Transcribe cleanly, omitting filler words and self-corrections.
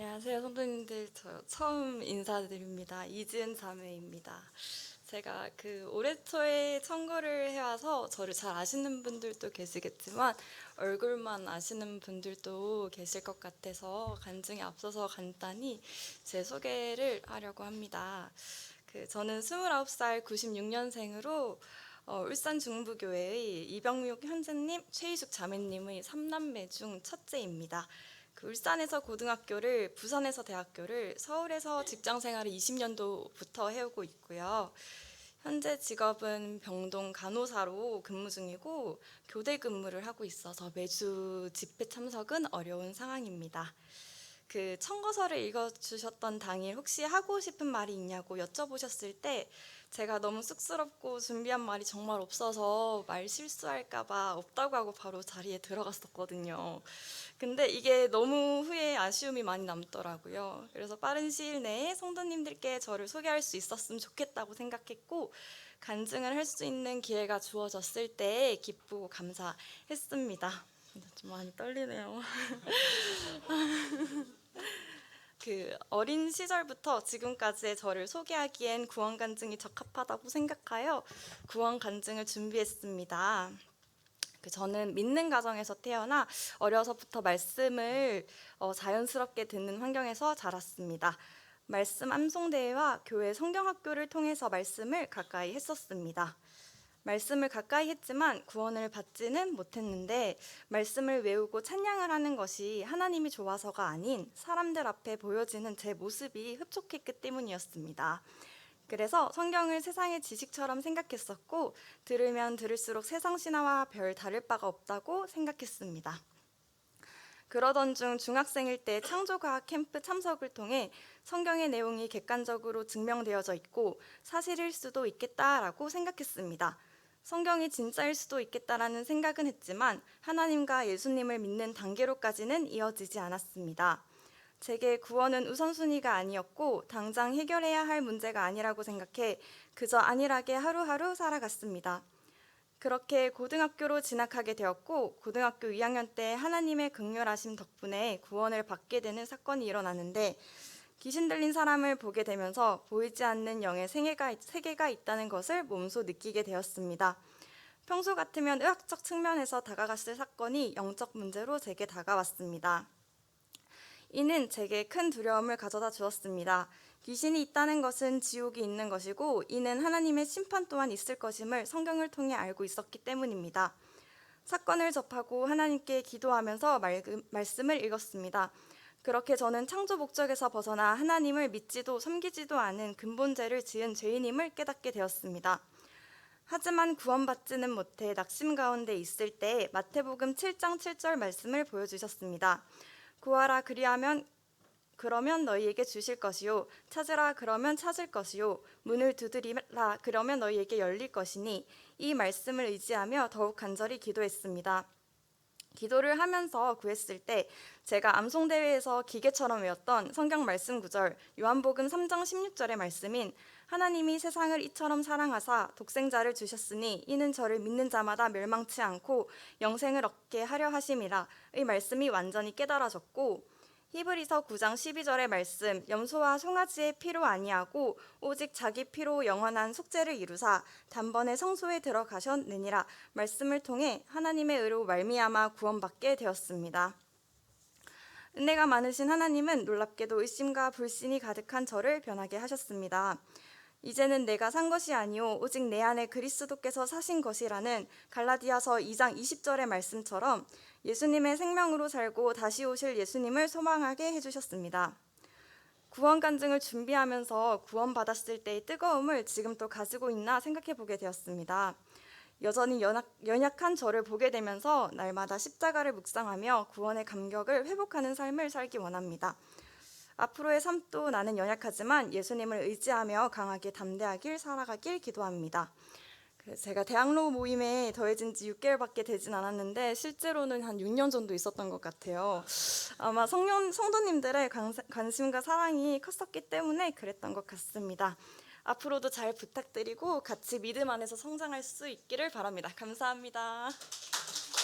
안녕하세요, 성도님들. 저 처음 인사드립니다. 이지은 자매입니다. 제가 올해 초에 청구를 해와서 저를 잘 아시는 분들도 계시겠지만 얼굴만 아시는 분들도 계실 것 같아서 간증에 앞서서 간단히 제 소개를 하려고 합니다. 저는 29살 96년생으로 울산 중부교회의 이병육 현재님, 최희숙 자매님의 3남매 중 첫째입니다. 울산에서 고등학교를, 부산에서 대학교를, 서울에서 직장 생활을 20년도부터 해오고 있고요. 현재 직업은 병동 간호사로 근무 중이고 교대 근무를 하고 있어서 매주 집회 참석은 어려운 상황입니다. 청거서를 읽어주셨던 당일 혹시 하고 싶은 말이 있냐고 여쭤보셨을 때 제가 너무 쑥스럽고 준비한 말이 정말 없어서 말 실수할까봐 없다고 하고 바로 자리에 들어갔었거든요. 근데 이게 너무 후에 아쉬움이 많이 남더라고요. 그래서 빠른 시일 내에 성도님들께 저를 소개할 수 있었으면 좋겠다고 생각했고 간증을 할 수 있는 기회가 주어졌을 때 기쁘고 감사했습니다. 좀 많이 떨리네요. 어린 시절부터 지금까지의 저를 소개하기엔 구원 간증이 적합하다고 생각하여 구원 간증을 준비했습니다. 저는 믿는 가정에서 태어나 어려서부터 말씀을 자연스럽게 듣는 환경에서 자랐습니다. 말씀 암송대회와 교회 성경학교를 통해서 말씀을 가까이 했었습니다. 말씀을 가까이 했지만 구원을 받지는 못했는데 말씀을 외우고 찬양을 하는 것이 하나님이 좋아서가 아닌 사람들 앞에 보여지는 제 모습이 흡족했기 때문이었습니다. 그래서 성경을 세상의 지식처럼 생각했었고 들으면 들을수록 세상 신화와 별 다를 바가 없다고 생각했습니다. 그러던 중 중학생일 때 창조과학 캠프 참석을 통해 성경의 내용이 객관적으로 증명되어져 있고 사실일 수도 있겠다라고 생각했습니다. 성경이 진짜일 수도 있겠다라는 생각은 했지만 하나님과 예수님을 믿는 단계로까지는 이어지지 않았습니다. 제게 구원은 우선순위가 아니었고 당장 해결해야 할 문제가 아니라고 생각해 그저 안일하게 하루하루 살아갔습니다. 그렇게 고등학교로 진학하게 되었고 고등학교 2학년 때 하나님의 긍휼하심 덕분에 구원을 받게 되는 사건이 일어나는데 귀신 들린 사람을 보게 되면서 보이지 않는 영의 세계가 있다는 것을 몸소 느끼게 되었습니다. 평소 같으면 의학적 측면에서 다가갔을 사건이 영적 문제로 제게 다가왔습니다. 이는 제게 큰 두려움을 가져다 주었습니다. 귀신이 있다는 것은 지옥이 있는 것이고 이는 하나님의 심판 또한 있을 것임을 성경을 통해 알고 있었기 때문입니다. 사건을 접하고 하나님께 기도하면서 말씀을 읽었습니다. 그렇게 저는 창조 목적에서 벗어나 하나님을 믿지도 섬기지도 않은 근본죄를 지은 죄인임을 깨닫게 되었습니다. 하지만 구원받지는 못해 낙심 가운데 있을 때 마태복음 7장 7절 말씀을 보여주셨습니다. 구하라 그러면 너희에게 주실 것이요 찾으라 그러면 찾을 것이요 문을 두드리라 그러면 너희에게 열릴 것이니 이 말씀을 의지하며 더욱 간절히 기도했습니다. 기도를 하면서 구했을 때 제가 암송대회에서 기계처럼 외웠던 성경 말씀 구절 요한복음 3장 16절의 말씀인 하나님이 세상을 이처럼 사랑하사 독생자를 주셨으니 이는 저를 믿는 자마다 멸망치 않고 영생을 얻게 하려 하심이라 의 말씀이 완전히 깨달아졌고 히브리서 9장 12절의 말씀 염소와 송아지의 피로 아니하고 오직 자기 피로 영원한 속죄를 이루사 단번에 성소에 들어가셨느니라 말씀을 통해 하나님의 의로 말미암아 구원받게 되었습니다. 은혜가 많으신 하나님은 놀랍게도 의심과 불신이 가득한 저를 변하게 하셨습니다. 이제는 내가 산 것이 아니오 오직 내 안에 그리스도께서 사신 것이라는 갈라디아서 2장 20절의 말씀처럼 예수님의 생명으로 살고 다시 오실 예수님을 소망하게 해주셨습니다. 구원 간증을 준비하면서 구원받았을 때의 뜨거움을 지금 또 가지고 있나 생각해 보게 되었습니다. 여전히 연약한 저를 보게 되면서 날마다 십자가를 묵상하며 구원의 감격을 회복하는 삶을 살기 원합니다. 앞으로의 삶도 나는 연약하지만 예수님을 의지하며 강하게 담대하길 살아가길 기도합니다. 제가 대학로 모임에 더해진 지 6개월밖에 되진 않았는데 실제로는 한 6년 정도 있었던 것 같아요. 아마 성도님들의 관심과 사랑이 컸었기 때문에 그랬던 것 같습니다. 앞으로도 잘 부탁드리고 같이 믿음 안에서 성장할 수 있기를 바랍니다. 감사합니다.